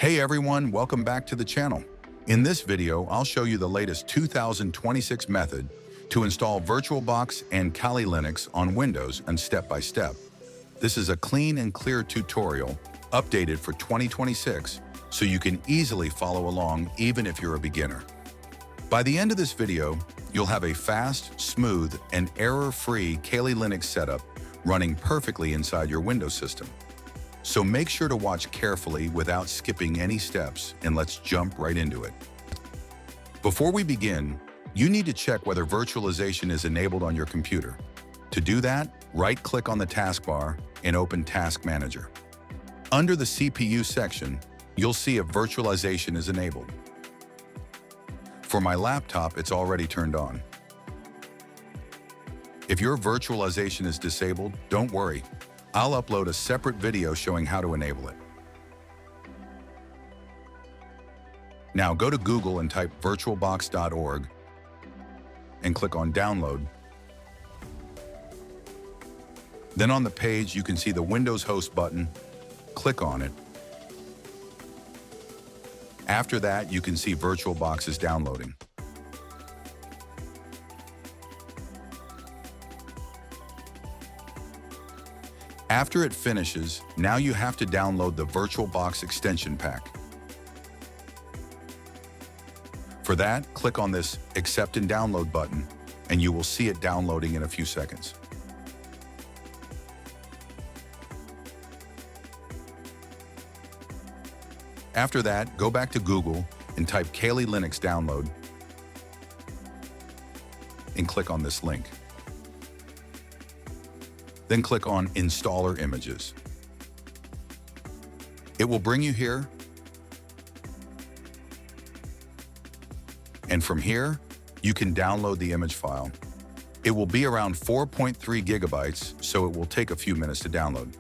Hey everyone, welcome back to the channel. In this video, I'll show you the latest 2026 method to install VirtualBox and Kali Linux on Windows and step by step. This is a clean and clear tutorial updated for 2026, so you can easily follow along even if you're a beginner. By the end of this video, you'll have a fast, smooth, and error-free Kali Linux setup running perfectly inside your Windows system. So make sure to watch carefully without skipping any steps, and let's jump right into it. Before we begin, you need to check whether virtualization is enabled on your computer. To do that, right-click on the taskbar and open Task Manager. Under the CPU section, you'll see if virtualization is enabled. For my laptop, it's already turned on. If your virtualization is disabled, don't worry. I'll upload a separate video showing how to enable it. Now go to Google and type virtualbox.org and click on Download. Then on the page, you can see the Windows Host button. Click on it. After that, you can see VirtualBox is downloading. After it finishes, now you have to download the VirtualBox Extension Pack. For that, click on this Accept and Download button, and you will see it downloading in a few seconds. After that, go back to Google and type Kali Linux download and click on this link. Then click on Installer Images. It will bring you here. And from here, you can download the image file. It will be around 4.3 gigabytes, so it will take a few minutes to download.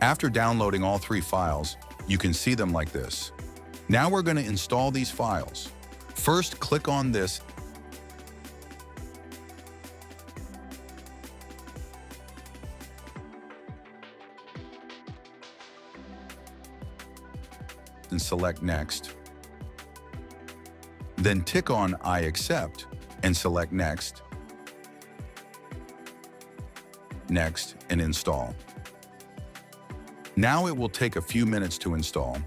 After downloading all three files, you can see them like this. Now we're going to install these files. First, click on this and select Next. Then tick on I accept and select Next, Next, and Install. Now it will take a few minutes to install.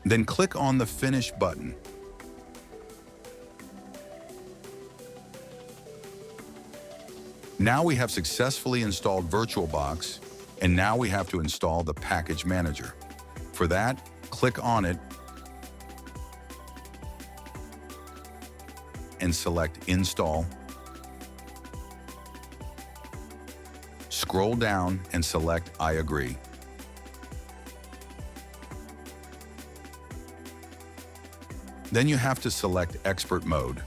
Then click on the Finish button. Now we have successfully installed VirtualBox, and now we have to install the Package Manager. For that, click on it and select Install. Scroll down and select I agree. Then you have to select Expert Mode.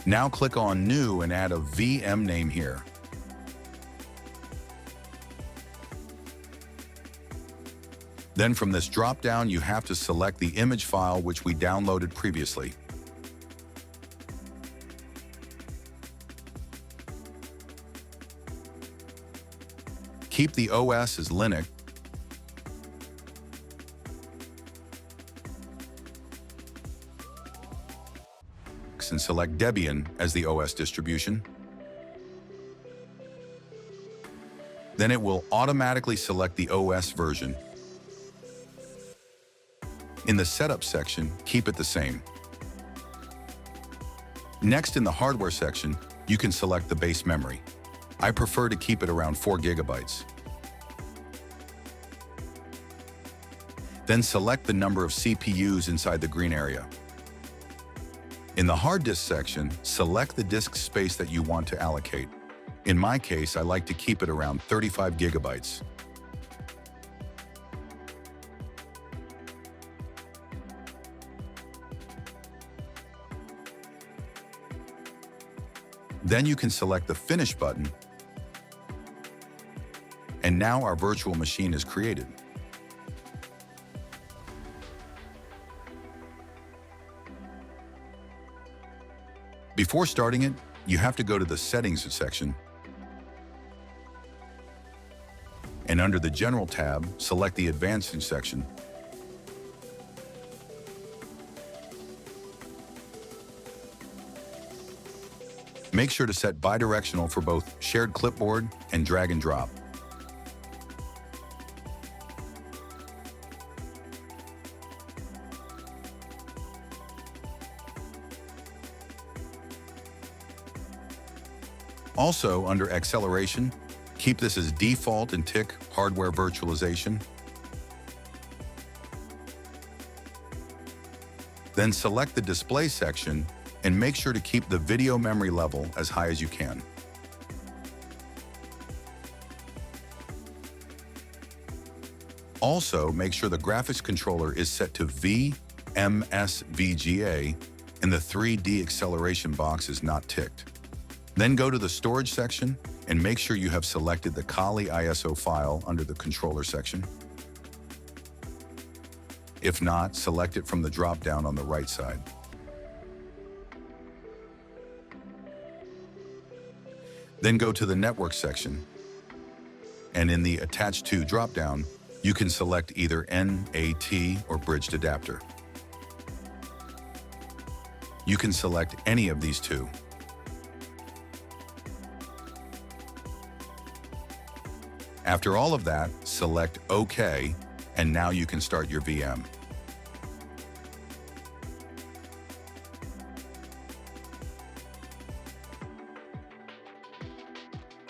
Now click on New and add a VM name here. Then from this drop-down, you have to select the image file which we downloaded previously. Keep the OS as Linux and select Debian as the OS distribution. Then it will automatically select the OS version. In the Setup section, keep it the same. Next, in the Hardware section, you can select the base memory. I prefer to keep it around 4 gigabytes. Then select the number of CPUs inside the green area. In the hard disk section, select the disk space that you want to allocate. In my case, I like to keep it around 35 gigabytes. Then you can select the Finish button, and now our virtual machine is created. Before starting it, you have to go to the Settings section, and under the General tab, select the Advanced section. Make sure to set bidirectional for both shared clipboard and drag and drop. Also, under acceleration, keep this as default and tick hardware virtualization. Then select the display section and make sure to keep the video memory level as high as you can. Also, make sure the graphics controller is set to VMSVGA and the 3D acceleration box is not ticked. Then go to the storage section and make sure you have selected the Kali ISO file under the controller section. If not, select it from the drop-down on the right side. Then go to the network section, and in the Attach To drop-down, you can select either NAT or bridged adapter. You can select any of these two. After all of that, select OK, and now you can start your VM.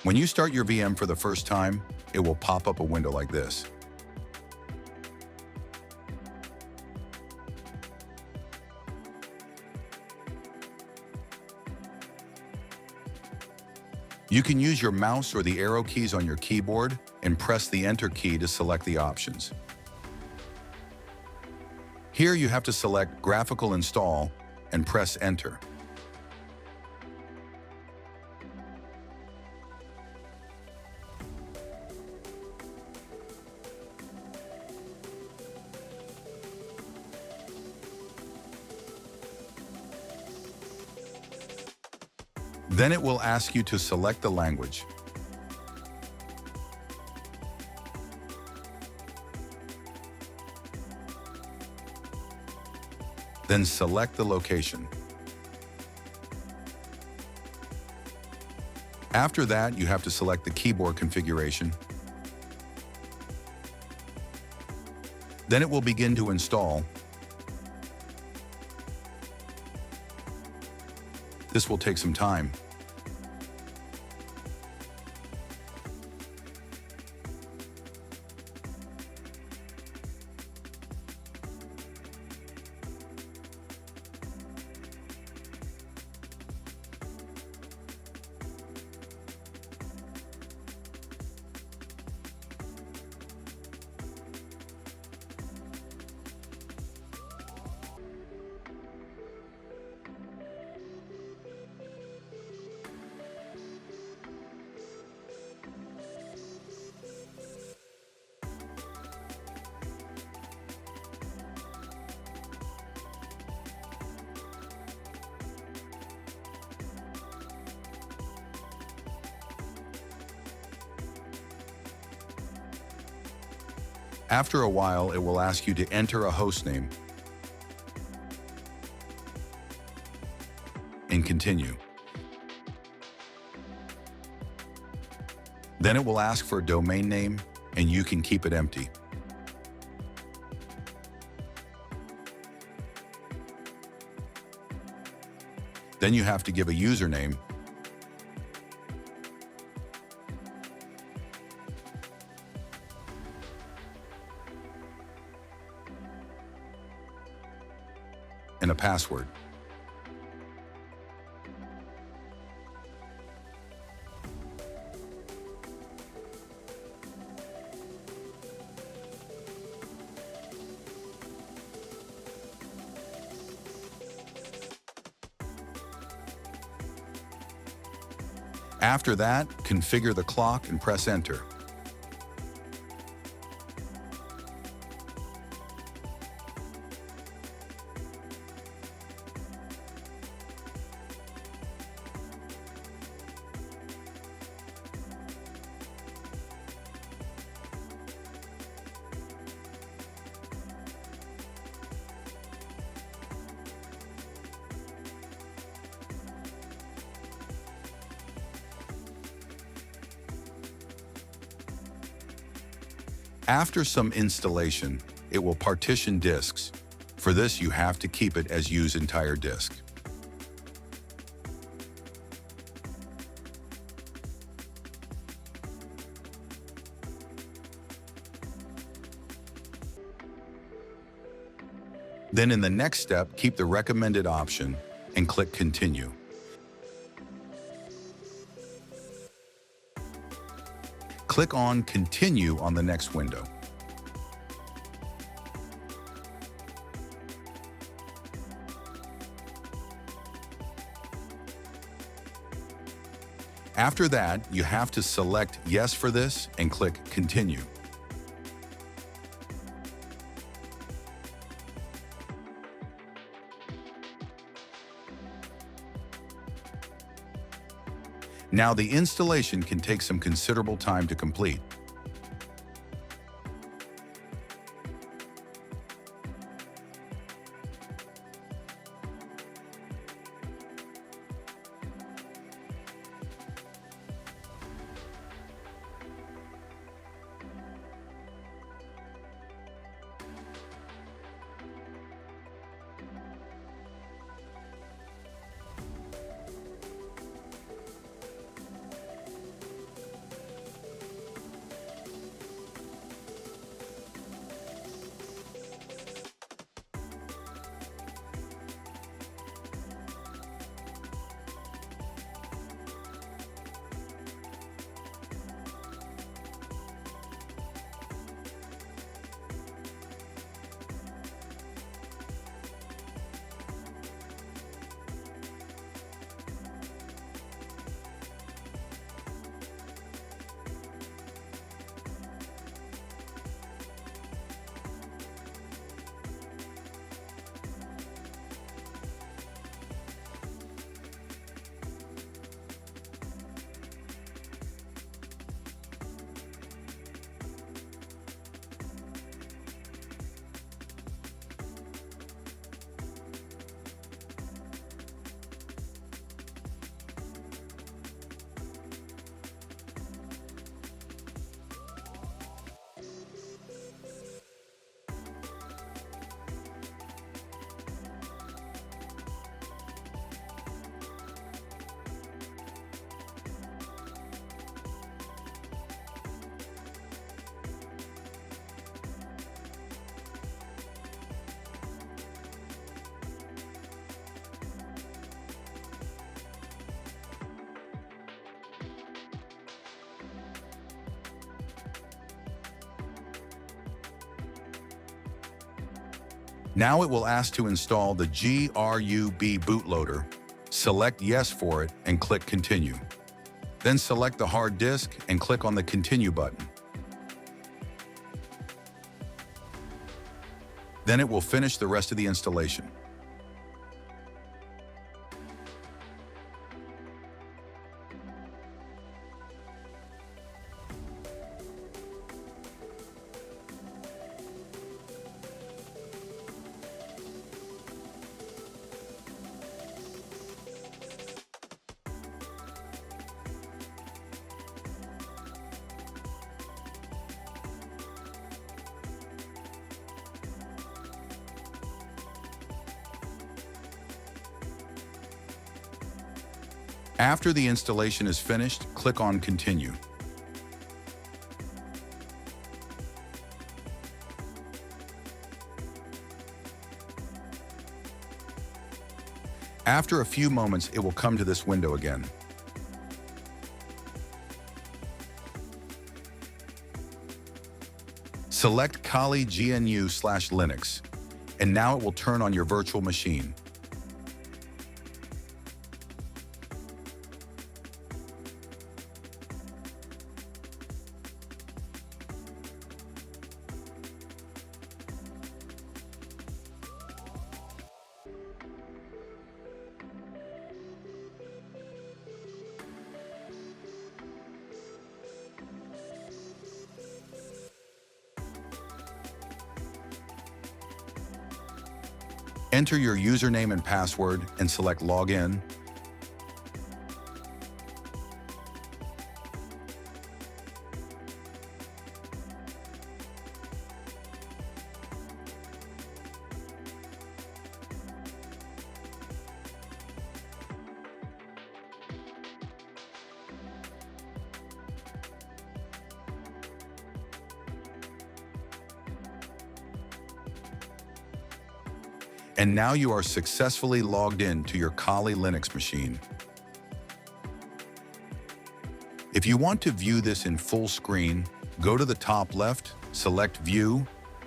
When you start your VM for the first time, it will pop up a window like this. You can use your mouse or the arrow keys on your keyboard and press the Enter key to select the options. Here you have to select Graphical Install and press Enter. Then it will ask you to select the language. Then select the location. After that, you have to select the keyboard configuration. Then it will begin to install. This will take some time. After a while, it will ask you to enter a hostname and continue. Then it will ask for a domain name, and you can keep it empty. Then you have to give a username, and a password. After that, configure the clock and press Enter. After some installation, it will partition disks. For this, you have to keep it as use entire disk. Then in the next step, keep the recommended option and click Continue. Click on Continue on the next window. After that, you have to select Yes for this and click Continue. Now the installation can take some considerable time to complete. Now it will ask to install the GRUB bootloader. Select Yes for it and click Continue. Then select the hard disk and click on the Continue button. Then it will finish the rest of the installation. After the installation is finished, click on Continue. After a few moments, it will come to this window again. Select Kali GNU/Linux, and now it will turn on your virtual machine. Enter your username and password and select Login. And now you are successfully logged in to your Kali Linux machine. If you want to view this in full screen, go to the top left, select View,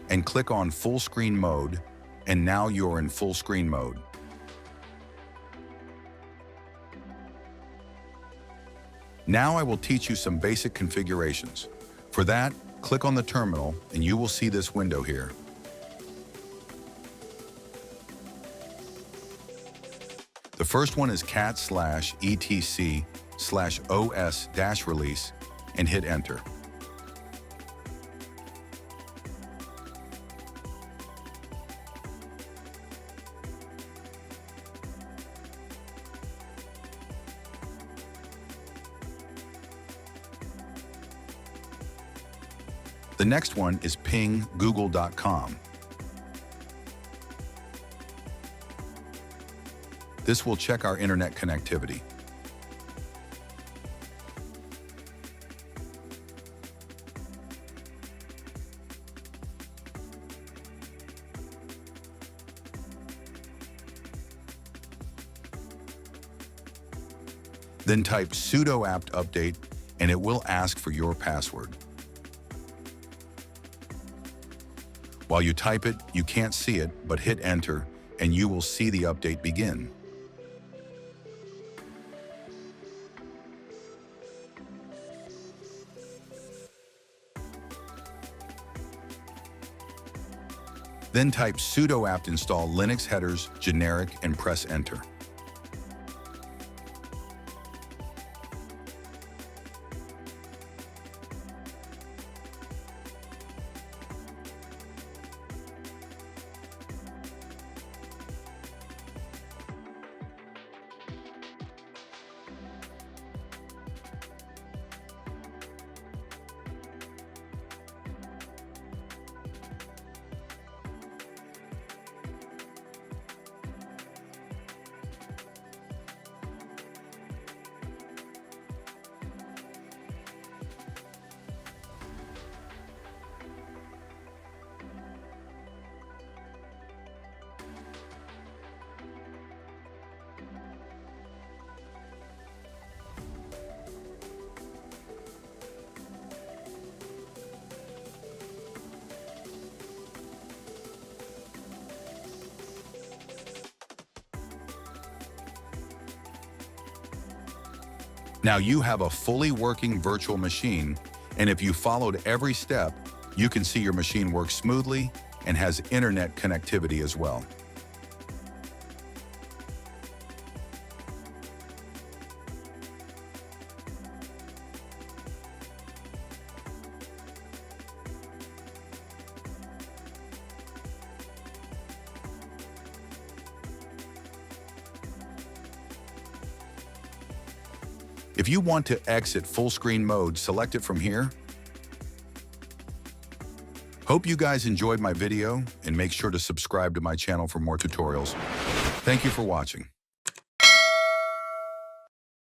and click on Full Screen Mode, and now you're in full screen mode. Now I will teach you some basic configurations. For that, click on the terminal and you will see this window here. The first one is cat/etc/os-release and hit enter. The next one is ping google.com. This will check our internet connectivity. Then type sudo apt update and it will ask for your password. While you type it, you can't see it, but hit enter and you will see the update begin. Then type sudo apt install Linux headers generic and press enter. Now you have a fully working virtual machine, and if you followed every step, you can see your machine works smoothly and has internet connectivity as well. If you want to exit full screen mode, select it from here. Hope you guys enjoyed my video and make sure to subscribe to my channel for more tutorials. Thank you for watching.